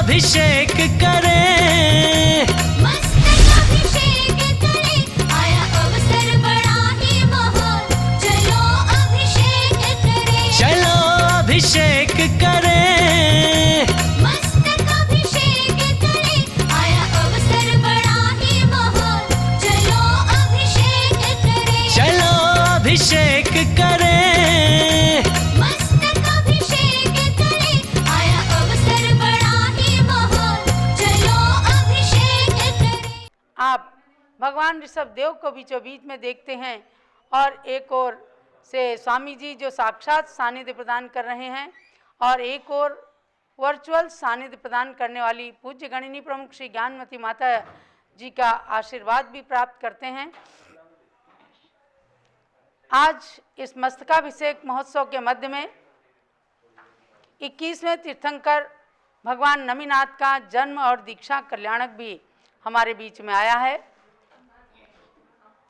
अभिषेक करें, मस्तकाभिषेक करें, आया अवसर बड़ा ही महान, चलो अभिषेक करें, चलो अभिषेक करें, मस्तकाभिषेक करें, आया अवसर बड़ा ही महान, चलो अभिषेक करें, चलो अभिषेक करें, मस्तकाभिषेक करें, आया अवसर बड़ा ही महान, चलो अभिषेक करें। आप भगवान ऋषभ देव को बीचों बीच में देखते हैं और एक ओर से स्वामी जी जो साक्षात सानिध्य प्रदान कर रहे हैं और एक और वर्चुअल सानिध्य प्रदान करने वाली पूज्य गणिनी प्रमुख श्री ज्ञानमती माता जी का आशीर्वाद भी प्राप्त करते हैं। आज इस मस्तकाभिषेक महोत्सव के मध्य में 21वें तीर्थंकर भगवान नमीनाथ का जन्म और दीक्षा कल्याणक भी हमारे बीच में आया है।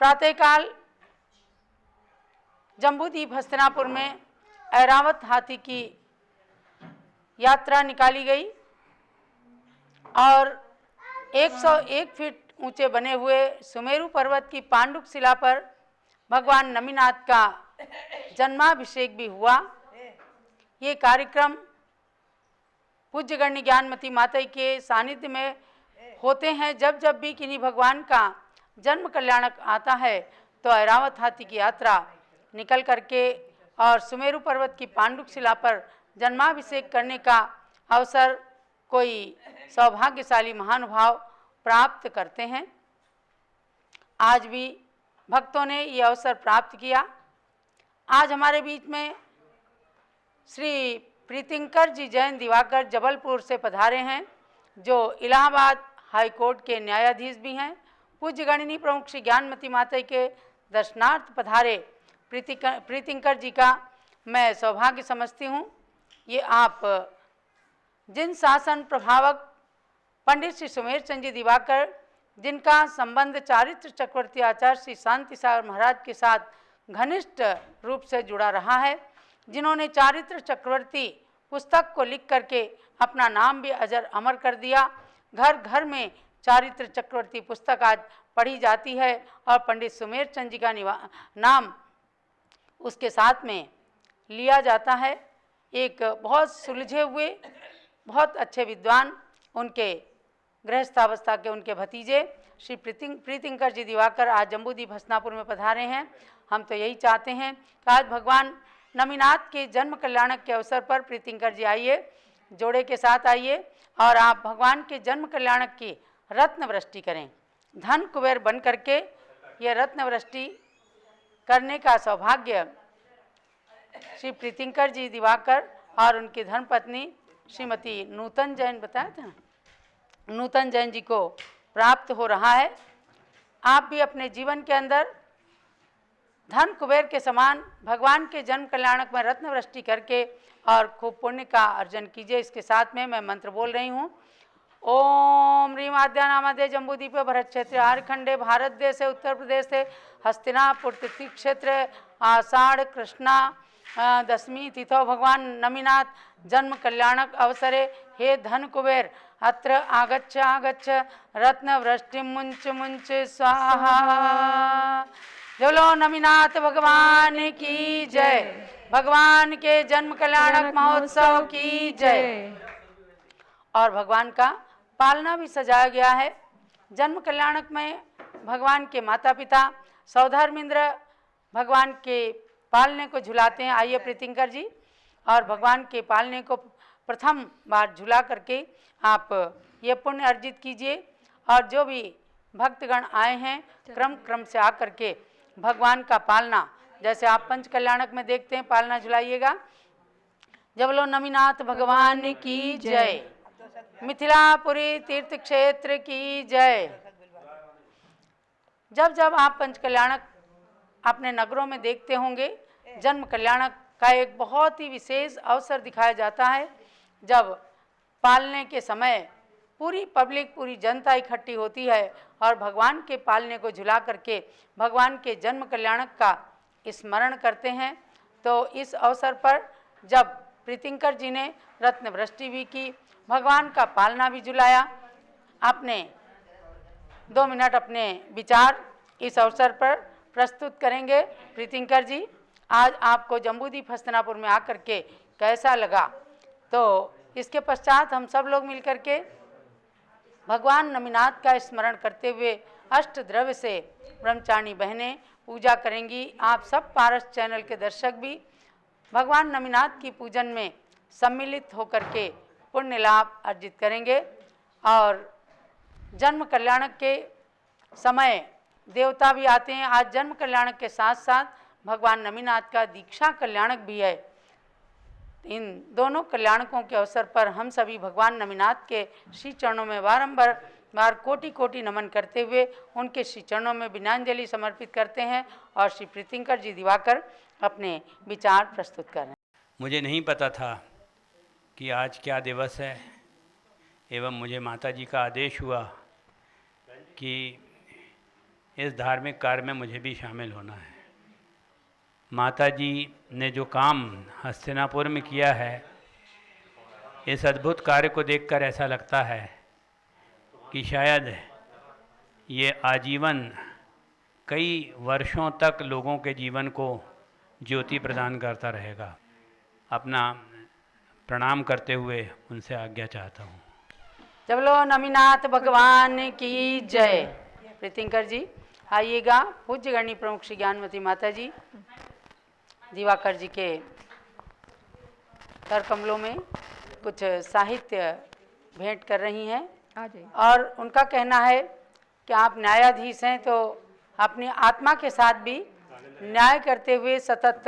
प्रातःकाल जम्बूद्वीप हस्तिनापुर में ऐरावत हाथी की यात्रा निकाली गई और 101 फीट ऊंचे बने हुए सुमेरु पर्वत की पांडुक शिला पर भगवान नमीनाथ का जन्माभिषेक भी हुआ। ये कार्यक्रम पूज्य गणनी ज्ञानमती माता के सानिध्य में होते हैं। जब जब भी किन्हीं भगवान का जन्म कल्याणक आता है तो ऐरावत हाथी की यात्रा निकल करके और सुमेरु पर्वत की पांडुक शिला पर जन्माभिषेक करने का अवसर कोई सौभाग्यशाली महानुभाव प्राप्त करते हैं। आज भी भक्तों ने ये अवसर प्राप्त किया। आज हमारे बीच में श्री प्रीतिंकर जी जैन दिवाकर जबलपुर से पधारे हैं, जो इलाहाबाद हाई कोर्ट के न्यायाधीश भी हैं। पूज्य गणिनी प्रमुख श्री ज्ञानमती माता के दर्शनार्थ पधारे प्रीतिंकर जी का मैं सौभाग्य समझती हूँ। ये आप जिन शासन प्रभावक पंडित श्री सुमेर चंद जी दिवाकर, जिनका संबंध चारित्र चक्रवर्ती आचार्य श्री शांति सागर महाराज के साथ घनिष्ठ रूप से जुड़ा रहा है, जिन्होंने चारित्र चक्रवर्ती पुस्तक को लिख करके अपना नाम भी अजर अमर कर दिया। घर घर में चारित्र चक्रवर्ती पुस्तक आज पढ़ी जाती है और पंडित सुमेर चंद जी का नाम उसके साथ में लिया जाता है। एक बहुत सुलझे हुए बहुत अच्छे विद्वान, उनके गृहस्थावस्था के उनके भतीजे श्री प्रीतिंकर जी दिवाकर आज जम्बूद्वीप हस्तिनापुर में पधारे हैं। हम तो यही चाहते हैं कि आज भगवान नमीनाथ के जन्म कल्याणक के अवसर पर प्रीतिंकर जी आइए, जोड़े के साथ आइए और आप भगवान के जन्म कल्याणक की रत्न वृष्टि करें। धन कुबेर बन करके ये रत्न वृष्टि करने का सौभाग्य श्री प्रीतिंकर जी दिवाकर और उनकी धर्मपत्नी श्रीमती नूतन जैन, बताया था नूतन जैन जी को प्राप्त हो रहा है। आप भी अपने जीवन के अंदर धन कुबेर के समान भगवान के जन्म कल्याणक में रत्न वृष्टि करके और खूब पुण्य का अर्जन कीजिए। इसके साथ में मैं मंत्र बोल रही हूँ। ओम ह्रीम आद्या नामादे जम्बूद्वीप भरत क्षेत्र आरखंडे भारत देश उत्तर प्रदेश से हस्तिनापुर तीर्थ क्षेत्र आषाढ़ कृष्णा दशमी तिथौ भगवान नमीनाथ जन्म कल्याणक अवसरे हे धन कुबेर अत्र आगच्छ आगच्छ रत्न वृष्टि मुंच मुंच स्वाहा। बोलो नमीनाथ भगवान की जय, भगवान के जन्म कल्याणक महोत्सव की जय। और भगवान का पालना भी सजाया गया है। जन्म कल्याणक में भगवान के माता पिता सौधर्मेंद्र भगवान के पालने को झुलाते हैं। आइए प्रीतिंकर जी, और भगवान के पालने को प्रथम बार झुला करके आप ये पुण्य अर्जित कीजिए। और जो भी भक्तगण आए हैं क्रम क्रम से आकर के भगवान का पालना, जैसे आप पंच कल्याणक में देखते हैं, पालना झुलाइएगा। जब बोलो नमीनाथ भगवान की जय, मिथिलापुरी तीर्थ क्षेत्र की जय। जब जब आप पंच कल्याणक अपने नगरों में देखते होंगे, जन्म कल्याणक का एक बहुत ही विशेष अवसर दिखाया जाता है। जब पालने के समय पूरी पब्लिक, पूरी जनता इकट्ठी होती है और भगवान के पालने को झुला करके भगवान के जन्म कल्याणक का स्मरण करते हैं। तो इस अवसर पर जब प्रीतिंकर जी ने रत्न वृष्टि भी की भगवान का पालना भी झुलाया। आपने 2 मिनट अपने विचार इस अवसर पर प्रस्तुत करेंगे प्रीतिंकर जी। आज आपको जम्बूद्वीप हस्तिनापुर में आकर के कैसा लगा, तो इसके पश्चात हम सब लोग मिलकर के भगवान नमिनाथ का स्मरण करते हुए अष्ट द्रव्य से ब्रह्मचारिणी बहनें पूजा करेंगी। आप सब पारस चैनल के दर्शक भी भगवान नमिनाथ की पूजन में सम्मिलित होकर के पुण्य लाभ अर्जित करेंगे। और जन्म कल्याणक के समय देवता भी आते हैं। आज जन्म कल्याणक के साथ साथ भगवान नमिनाथ का दीक्षा कल्याणक भी है। इन दोनों कल्याणकों के अवसर पर हम सभी भगवान नमिनाथ के श्री चरणों में बार कोटि कोटि नमन करते हुए उनके श्री चरणों में विनयाञ्जलि समर्पित करते हैं। और श्री प्रीतिंकर जी दिवाकर अपने विचार प्रस्तुत कर रहे हैं। मुझे नहीं पता था कि आज क्या दिवस है, एवं मुझे माता जी का आदेश हुआ कि इस धार्मिक कार्य में मुझे भी शामिल होना है। माता जी ने जो काम हस्तिनापुर में किया है, इस अद्भुत कार्य को देखकर ऐसा लगता है कि शायद ये आजीवन कई वर्षों तक लोगों के जीवन को ज्योति प्रदान करता रहेगा। अपना प्रणाम करते हुए उनसे आज्ञा चाहता हूँ। जब बोलो नमिनाथ भगवान की जय। प्रीतिंकर जी आइएगा। पूज्य गणी प्रमुख श्री ज्ञानमती माता जी दिवाकर जी के कर कमलों में कुछ साहित्य भेंट कर रही हैं। और उनका कहना है कि आप न्यायाधीश हैं, तो अपनी आत्मा के साथ भी न्याय करते हुए सतत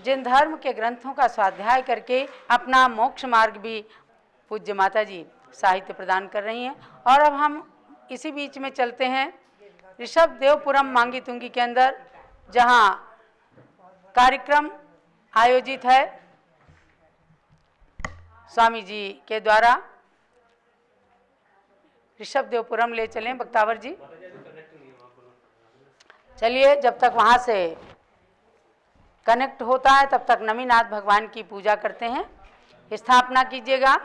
जिन धर्म के ग्रंथों का स्वाध्याय करके अपना मोक्ष मार्ग भी पूज्य माता जी साहित्य प्रदान कर रही हैं। और अब हम इसी बीच में चलते हैं ऋषभ देवपुरम मांगी तुंगी के अंदर, जहां कार्यक्रम आयोजित है स्वामी जी के द्वारा। ऋषभ देवपुरम ले चलें बक्तावर जी। चलिए, जब तक वहां से कनेक्ट होता है तब तक नमिनाथ भगवान की पूजा करते हैं। स्थापना कीजिएगा।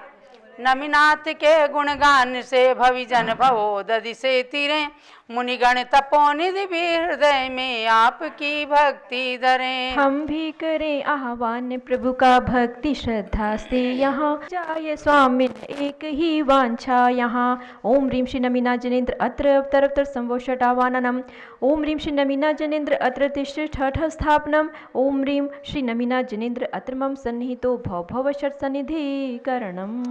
नमिनाथ के गुणगान से भविजन भवो दधि से तीरे, मुनिगण तपोनिधि भी हृदय में आपकी भक्ति धरें। हम भी करें आह्वान प्रभु का भक्ति श्रद्धा से, यहाँ जाए स्वामी एक ही वांछा यहाँ। ओम ह्रीं श्री नमिना जनेन्द्र अत्र अवतर संवोषटावाननम। ओम ह्रीं श्री नमिना जनेन्द्र अत्र तिष्ठ स्थापनम। ओम ह्रीं श्री नमिना जनेन्द्र अत्र मम सन्निहितो भव भव षट सन्निधिकरणम।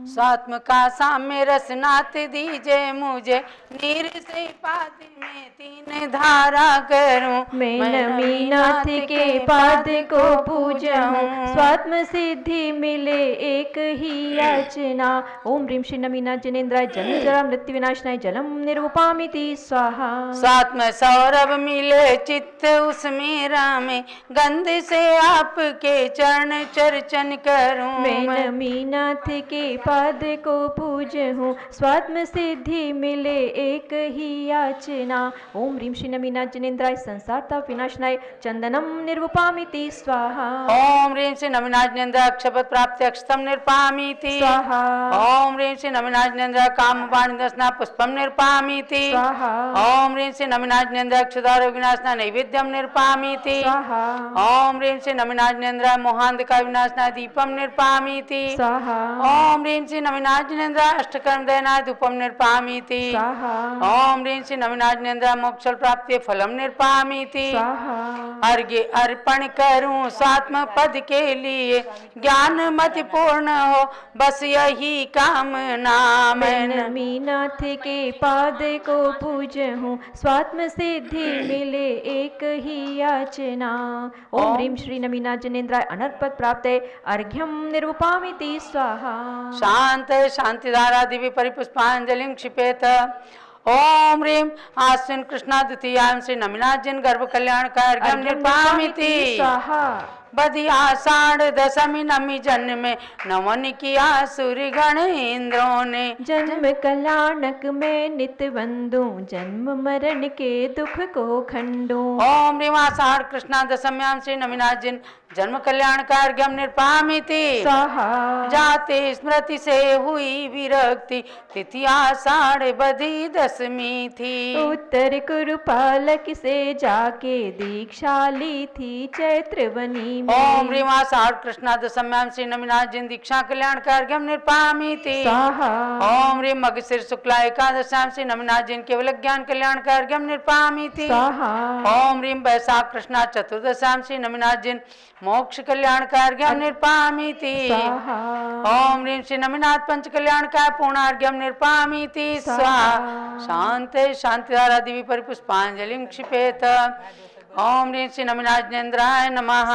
स्वात्म का साम्य रसनाथ दीजे मुझे, नीर से पाद में 3 धारा करूं। मैं नमिनाथ के पाद को पूजूं, स्वात्म सिद्धि मिले एक ही याचना। ओम ह्रीं श्री नमिना जनेन्द्राय जन्म जरा मृत्यु विनाशनाय जलम निरूपामिति स्वाहा। स्वात्म सौरभ मिले चित्त उसमें रामे, गंध से आपके चरण चर्चन करूं। मैं नमिनाथ के पाद को पूजूं, स्वात्म सिद्धि मिले एक ही याचना। ओम ह्रीं श्री नमिना जनेन्द्राय संसार ताप विनाशनाय चंदनम निर्वपामिति स्वाहा। ओम ह्रीं श्री नमिना जनेन्द्र अक्षपद प्राप्ति अक्षतम निर्पामीति स्वाहा। ओम ह्रीं श्री नमिना जनेन्द्र काम पाणि दर्शना पुष्पम निर्पामीति स्वाहा। ओम ह्रीं श्री नमिना जनेन्द्र अक्षदारो विनाशना नैवेद्यम निर्पामीति स्वाहा। ओम ह्रीं श्री नमिना जनेन्द्र मोहांधका विनाशना दीपम निर्पामीति स्वाहा। ओम ह्रीं श्री नमिना जनेन्द्र अष्टकर्म दयना धूपम निर्पामीति स्वाहा। ओम ह्रीं श्री नमिना जनेन्द्र मोक्ष प्राप्ति फलम निर्पामीति स्वाहा। अर्घ्य अर्पण करूं स्वात्म पद के लिए, ज्ञान मति पूर्ण हो बस यही कामना। मैं नमिनाथ के पाद को पूजूं, स्वात्म सिद्धि मिले एक ही याचना। ओम ह्रीं श्री नमिना जनेन्द्राय अनर्पद प्राप्ते अर्घ्यम निर्वपामिति स्वाहा। शांत शांतिधारा दिव्य परिपुष्पांजलिं क्षिपेत। ओम ह्रीं आश्विन कृष्णा द्वितीयां श्री नमिनाथ जन गर्भ कल्याण का अर्घ्यम निर्पामीति स्वाहा। बधिया साढ़ दशमी नमी जन्मे नमन किया सूर्य गण इंद्रों ने। जन्म कल्याणक में नित वंदू जन्म मरण के दुख को खंडू। ओम ह्रीं आषाढ़ कृष्णा दशम्याम श्री नमिनाथ जिन जन्म कल्याण कार्य निर्पामिति स्वाहा। जाते स्मृति से हुई विरक्ति तिथि आषाढ़ बधी दशमी थी। उत्तर कुरुपालक से जाके दीक्षा ली थी चैत्र वनी में। ओम ह्रीं आषाढ़ कृष्णा दशम्याम श्री नमिनाथ जिन दीक्षा कल्याण कार्य निर्पामिति स्वाहा। ओम ह्रीं मगशिर शुक्ला एकादशाम श्री नमिनाथ जिन केवल ज्ञान कल्याण कार्य निर्पामिति स्वाहा। ओम ह्रीं वैशाख कृष्णा चतुर्दशाम श्री नमिनाथ जिन मोक्ष कल्याण कार्य निर्पामिति स्वाहा। ओम ह्रीं श्री नमिनाथ पंच कल्याण का पूर्णार्घ्यम निर्पामिति स्वाहा। शांति शांतिधारा दिव्य परिपुष्पांजलिं क्षिपेत। ओम ह्रीं श्री नमिनाथ जिनेन्द्राय नमः।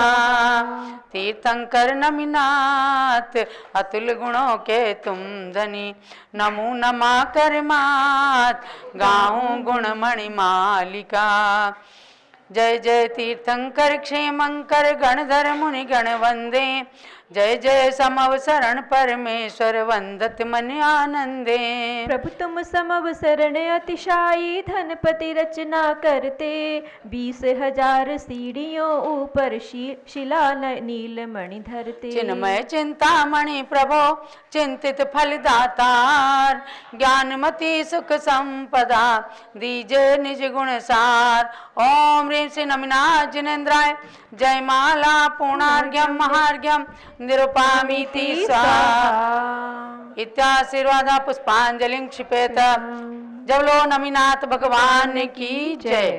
तीर्थंकर नमिनाथ अतुल गुणों के तुम धनी नमो नमा कर मात गाऊं गुणमणि मालिका। जय जय तीर्थंकर क्षेमंकर गणधर मुनि गण वंदे। जय जय समवसरण परमेश्वर वंदत मन आनंदे। प्रभु तुम समवसरण अतिशायी धनपति रचना करते 20,000 सीढ़ियों ऊपर शिला नीलमणि धरते। चिन्मय चिंतामणि प्रभो चिंतित फलदातार ज्ञानमति सुख संपदा दीजे निज गुण सार। ओम ह्रीं श्री नमिनाथ जिनेन्द्राय जय माला पूर्णार्घ्यम महार्घ्यम निरुपामिति स्वाहा। इत्याशीर्वादा पुष्पांजलिं क्षिपेत। जब लो नमिनाथ भगवान की जय।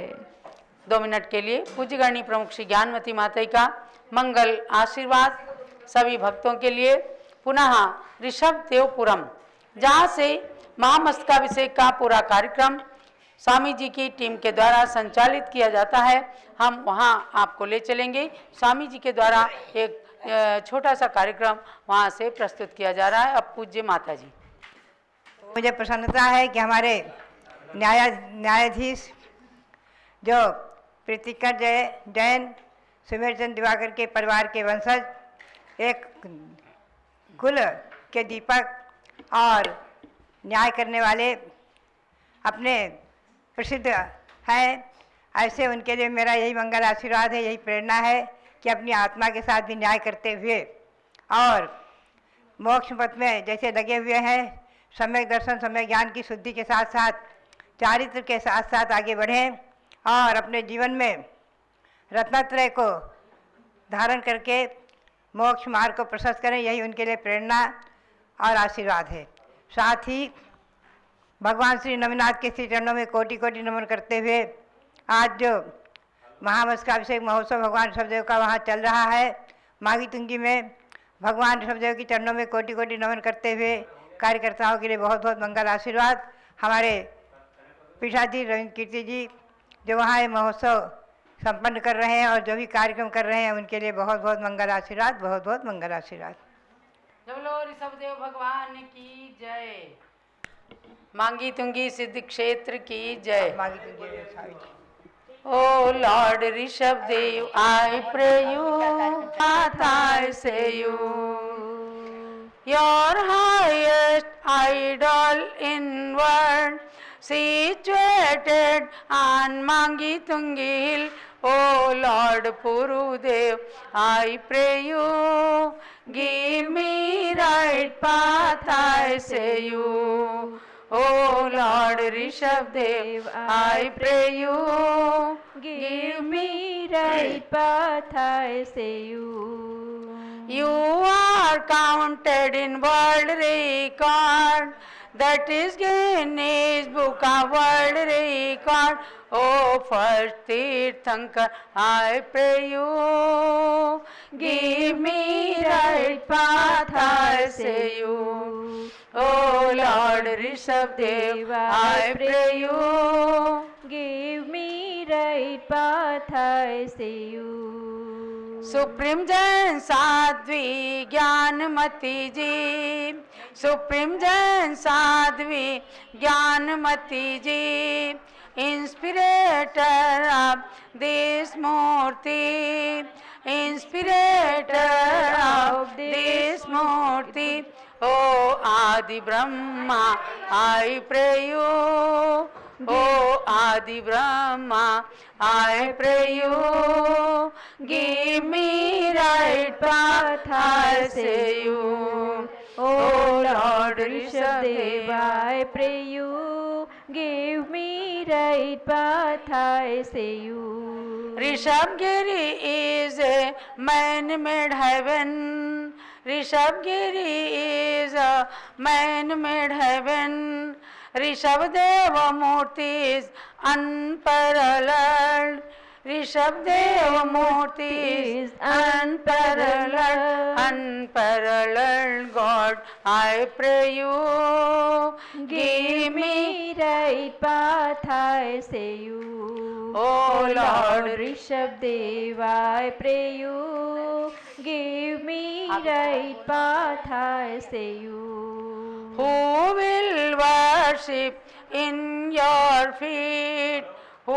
2 मिनट के लिए पूज्य गणी प्रमुख श्री ज्ञानमती माता का मंगल आशीर्वाद सभी भक्तों के लिए। पुनः ऋषभ देवपुरम जहाँ से महामस्तकाभिषेक का पूरा कार्यक्रम स्वामी जी की टीम के द्वारा संचालित किया जाता है, हम वहाँ आपको ले चलेंगे। स्वामी जी के द्वारा एक छोटा सा कार्यक्रम वहाँ से प्रस्तुत किया जा रहा है। अब पूज्य माता जी। मुझे प्रसन्नता है कि हमारे न्यायाधीश जो प्रीतिकर जैन सुमेरचंद दिवाकर के परिवार के वंशज एक कुल के दीपक और न्याय करने वाले अपने प्रसिद्ध हैं, ऐसे उनके लिए मेरा यही मंगल आशीर्वाद है, यही प्रेरणा है कि अपनी आत्मा के साथ भी न्याय करते हुए और मोक्ष पथ में जैसे लगे हुए हैं, सम्यक दर्शन सम्यक ज्ञान की शुद्धि के साथ साथ चारित्र के साथ साथ आगे बढ़ें और अपने जीवन में रत्नत्रय को धारण करके मोक्ष मार्ग को प्रशस्त करें, यही उनके लिए प्रेरणा और आशीर्वाद है। साथ ही भगवान श्री नमिनाथ के श्री चरणों में कोटि कोटि नमन करते हुए आज जो महामस्तकाभिषेक महोत्सव भगवान ऋषभदेव का वहाँ चल रहा है माघी तुंगी में, भगवान ऋषभदेव के चरणों में कोटि कोटि नमन करते हुए कार्यकर्ताओं के लिए बहुत बहुत मंगल आशीर्वाद। हमारे पीठाधीश रविंद्र कीर्ति जी जो वहाँ ये महोत्सव संपन्न कर रहे हैं और जो भी कार्यक्रम कर रहे हैं उनके लिए बहुत बहुत मंगल आशीर्वाद, बहुत बहुत मंगल आशीर्वाद। बोलो ऋषभदेव भगवान की जय। मांगी तुंगी सिद्ध क्षेत्र की जय। O lord Rishabhdev I pray you I say you your highest idol in world situated on Mangi Tungi hill. O Lord Purudev, I pray you give me right path, I say you. O Lord Rishabdev, I pray you give me right path, I say you. You are counted in world record, that is Guinness Book of World Record. Oh, first Tirthankar, I pray you give me right path, I say you. Oh Lord Rishabdev, I pray you give me right path, I say you. Supreme Jain Sadhvi Gyanmati ji, supreme Jain Sadhvi Gyanmati ji, inspirator of this murti, inspirator of this Murti. O Adi Brahma, I pray you. O Adi Brahma, I pray you. Give me right path, I say you. O Lord Rishabdeva, I pray you, give me right path, I say you. Rishabgiri is a man-made heaven. Rishabgiri is a man-made heaven. Rishabdeva Murti is unparalleled. Rishabdeva Murti is unparalleled. Unparalleled God, I pray you. Give me right path, I say you. O Lord Rishabdeva, I pray you, give me right path, I say you. Who will worship in your feet? Who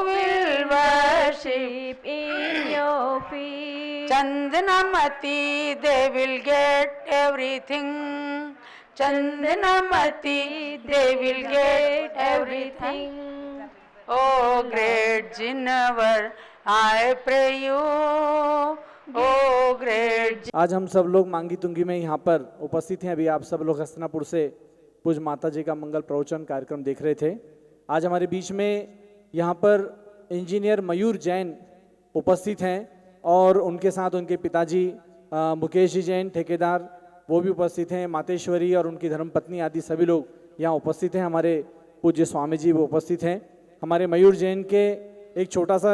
will worship in your feet? Chandanamati, they will get everything. Chandanamati, they will get everything. Oh great Jinnavar, I pray you. Oh great. आज हम सब लोग मांगी तुंगी में यहाँ पर उपस्थित हैं। अभी आप सब लोग हस्तिनापुर से पूज्य माता जी का मंगल प्रवचन कार्यक्रम देख रहे थे। आज हमारे बीच में यहाँ पर इंजीनियर मयूर जैन उपस्थित हैं और उनके साथ उनके पिताजी मुकेश जी जैन ठेकेदार वो भी उपस्थित हैं। मातेश्वरी और उनकी धर्मपत्नी आदि सभी लोग यहाँ उपस्थित हैं। हमारे पूज्य स्वामी जी वो उपस्थित हैं। हमारे मयूर जैन के एक छोटा सा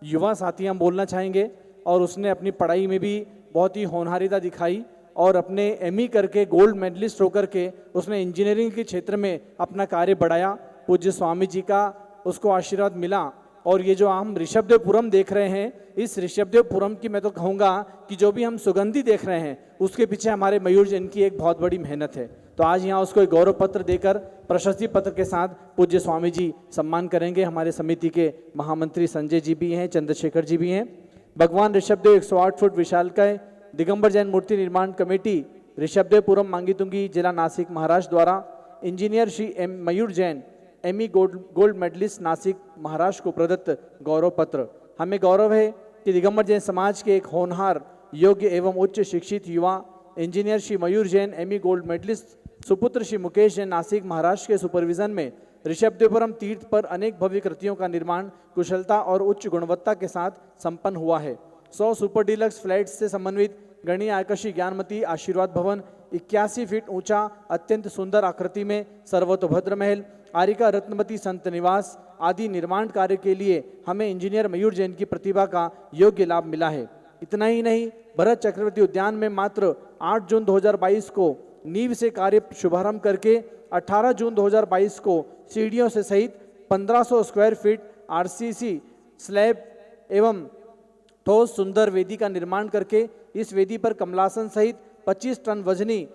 युवा साथी हम बोलना चाहेंगे और उसने अपनी पढ़ाई में भी बहुत ही होनहारिता दिखाई और अपने एमई करके गोल्ड मेडलिस्ट होकर के उसने इंजीनियरिंग के क्षेत्र में अपना कार्य बढ़ाया। पूज्य स्वामी जी का उसको आशीर्वाद मिला और ये जो हम ऋषभदेवपुरम देख रहे हैं, इस ऋषभदेवपुरम की मैं तो कहूँगा कि जो भी हम सुगंधी देख रहे हैं उसके पीछे हमारे मयूर जैन की एक बहुत बड़ी मेहनत है। तो आज यहाँ उसको एक गौरव पत्र देकर प्रशस्ति पत्र के साथ पूज्य स्वामी जी सम्मान करेंगे। हमारे समिति के महामंत्री संजय जी भी हैं, चंद्रशेखर जी भी हैं। भगवान ऋषभदेव 108 फुट विशालकाय दिगंबर जैन मूर्ति निर्माण कमेटी ऋषभदेवपुरम मांगीतुंगी जिला नासिक महाराष्ट्र द्वारा engineer Shri M Mayur Jain ME gold medallist Nashik Maharashtra को प्रदत्त गौरव पत्र। हमें गौरव है कि दिगंबर जैन समाज के एक होनहार योग्य एवं उच्च शिक्षित युवा इंजीनियर श्री मयूर जैन एमई गोल्ड मेडलिस्ट सुपुत्र श्री मुकेश जैन नासिक महाराष्ट्र के सुपरविजन में ऋषभदेवपुरम तीर्थ पर अनेक भव्य कृतियों का निर्माण कुशलता और उच्च गुणवत्ता के साथ संपन्न हुआ है। 100 सुपर डिलक्स फ्लैट्स से समन्वित गणीय आकर्षी ज्ञानमती आशीर्वाद भवन 81 फीट ऊंचा अत्यंत सुंदर आकृति में सर्वतोभद्र महल आरिका रत्नमती संत निवास आदि निर्माण कार्य के लिए हमें इंजीनियर मयूर जैन की प्रतिभा का योग्य लाभ मिला है। इतना ही नहीं, भरत चक्रवर्ती उद्यान में मात्र 8 जून 2022 को नींव से कार्य शुभारंभ करके 18 जून 2022 को सीढ़ियों से सहित 1500 स्क्वायर फीट आरसीसी स्लैब एवं ठोस सुंदर वेदी का निर्माण करके इस वेदी पर कमलासन सहित 25 टन वजनी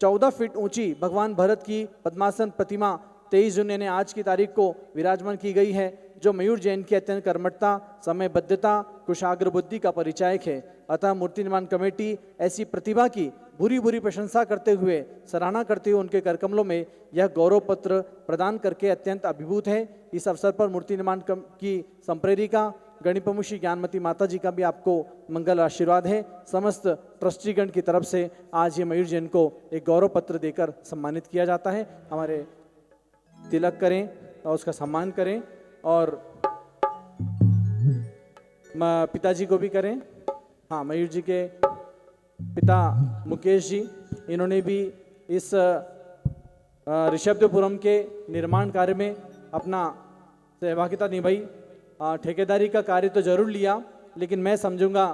14 फीट ऊंची भगवान भरत की पद्मासन प्रतिमा 23 जून यानी आज की तारीख को विराजमान की गई है, जो मयूर जैन की अत्यंत कर्मठता समयबद्धता कुशाग्र बुद्धि का परिचायक है। अतः मूर्ति निर्माण कमेटी ऐसी प्रतिभा की बुरी बुरी प्रशंसा करते हुए सराहना करते हुए उनके करकमलों में यह गौरव पत्र प्रदान करके अत्यंत अभिभूत है। इस अवसर पर मूर्ति निर्माण की संप्रेरिका गणिपमुषी ज्ञानमती माता जी का भी आपको मंगल आशीर्वाद है। समस्त ट्रस्टीगण की तरफ से आज ये मयूर जैन को एक गौरव पत्र देकर सम्मानित किया जाता है। हमारे तिलक करें और उसका सम्मान करें और पिताजी को भी करें। हाँ, मयूर जी के पिता मुकेश जी, इन्होंने भी इस ऋषभदेवपुरम के निर्माण कार्य में अपना सहभागिता निभाई। ठेकेदारी का कार्य तो जरूर लिया, लेकिन मैं समझूंगा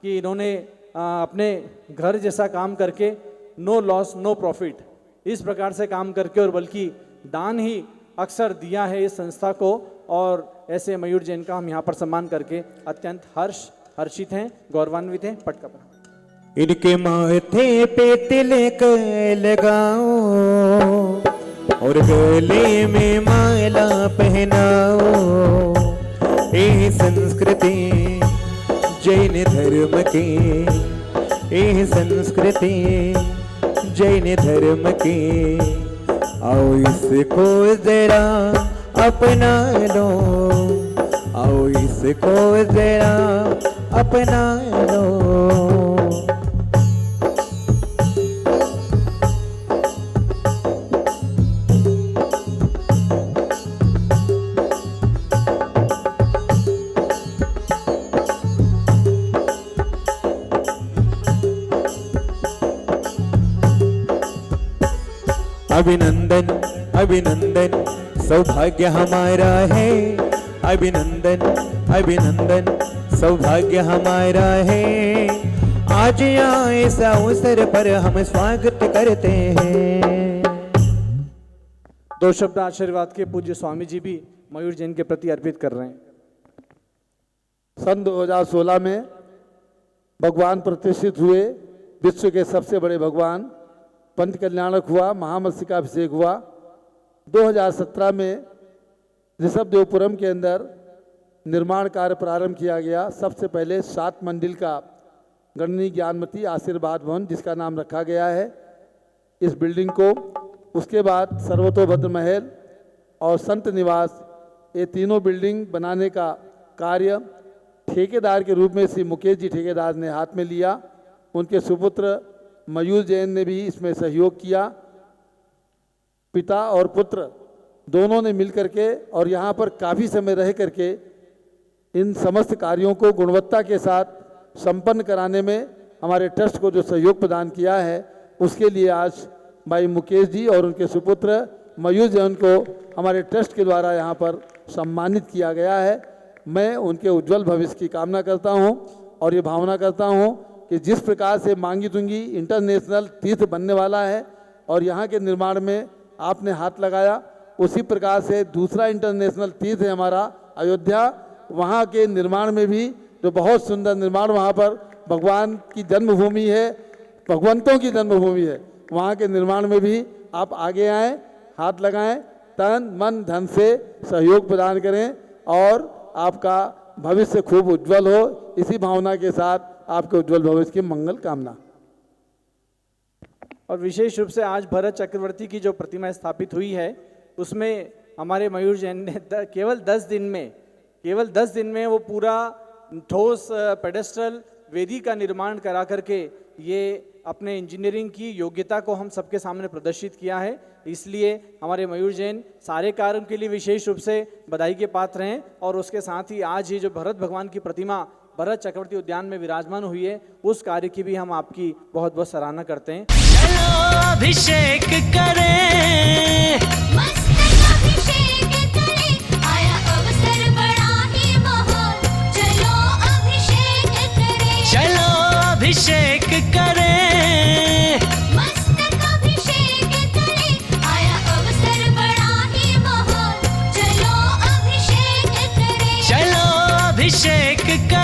कि इन्होंने अपने घर जैसा काम करके नो लॉस नो प्रॉफिट इस प्रकार से काम करके और बल्कि दान ही अक्सर दिया है इस संस्था को। और ऐसे मयूर जैन का हम यहाँ पर सम्मान करके अत्यंत हर्षित हैं, गौरवान्वित हैं। पटका पर इनके माथे पे तिलक लगाओ और गले में माला पहनाओ। ये संस्कृति जैन धर्म की यह संस्कृति, जैन धर्म की आओ इसको जरा अपना लो, आओ इसको जरा अपना लो। अभिनंदन अभिनंदन सौभाग्य हमारा है, अभिनंदन अभिनंदन सौभाग्य हमारा है। आज यहाँ इस अवसर पर हम स्वागत करते हैं। दो शब्द आशीर्वाद के पूज्य स्वामी जी भी मयूर जैन के प्रति अर्पित कर रहे हैं। सन 2016 में भगवान प्रतिष्ठित हुए, विश्व के सबसे बड़े भगवान पंच कल्याणक हुआ, महामस्तकाभिषेक हुआ। 2017 में ऋषभदेवपुरम के अंदर निर्माण कार्य प्रारंभ किया गया। सबसे पहले 7 मंजिल का गणनीय ज्ञानमती आशीर्वाद भवन, जिसका नाम रखा गया है इस बिल्डिंग को। उसके बाद सर्वतोभद्र महल और संत निवास, ये तीनों बिल्डिंग बनाने का कार्य ठेकेदार के रूप में श्री मुकेश जी ठेकेदार ने हाथ में लिया। उनके सुपुत्र मयूर जैन ने भी इसमें सहयोग किया। पिता और पुत्र दोनों ने मिलकर के और यहाँ पर काफ़ी समय रह करके इन समस्त कार्यों को गुणवत्ता के साथ संपन्न कराने में हमारे ट्रस्ट को जो सहयोग प्रदान किया है, उसके लिए आज भाई मुकेश जी और उनके सुपुत्र मयूर जैन को हमारे ट्रस्ट के द्वारा यहाँ पर सम्मानित किया गया है। मैं उनके उज्जवल भविष्य की कामना करता हूँ और ये भावना करता हूँ कि जिस प्रकार से मांगी तुंगी इंटरनेशनल तीर्थ बनने वाला है और यहाँ के निर्माण में आपने हाथ लगाया, उसी प्रकार से दूसरा इंटरनेशनल तीर्थ है हमारा अयोध्या। वहाँ के निर्माण में भी जो बहुत सुंदर निर्माण, वहाँ पर भगवान की जन्मभूमि है, भगवंतों की जन्मभूमि है, वहाँ के निर्माण में भी आप आगे आएँ, हाथ लगाएं, तन मन धन से सहयोग प्रदान करें और आपका भविष्य खूब उज्जवल हो। इसी भावना के साथ आपके उज्जवल भविष्य की मंगल कामना। और विशेष रूप से आज भरत चक्रवर्ती की जो प्रतिमा स्थापित हुई है, उसमें हमारे मयूर जैन ने केवल 10 दिन में वो पूरा ठोस पेडेस्ट्रल वेदी का निर्माण करा करके ये अपने इंजीनियरिंग की योग्यता को हम सबके सामने प्रदर्शित किया है। इसलिए हमारे मयूर जैन सारे कार्यों के लिए विशेष रूप से बधाई के पात्र हैं। और उसके साथ ही आज ये जो भरत भगवान की प्रतिमा भरत चक्रवर्ती उद्यान में विराजमान हुई है, उस कार्य की भी हम आपकी बहुत बहुत सराहना करते हैं। चलो अभिषेक करें, मस्तकाभिषेक करें, आया अवसर बड़ा ही महान, चलो अभिषेक करें। चलो अभिषेक करें, मस्तकाभिषेक करें, आया अवसर बड़ा ही महान, चलो अभिषेक करें। चलो अभिषेक करें।